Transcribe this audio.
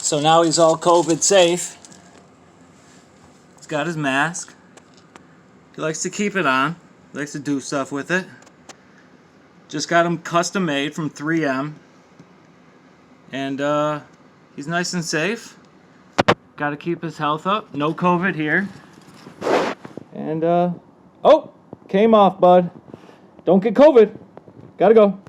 So now he's all COVID safe. He's got his mask. He likes to keep it on. He likes to do stuff with it. Just got him custom made from 3M. And he's nice and safe. Got to keep his health up. No COVID here. And oh, came off, bud. Don't get COVID. Gotta go.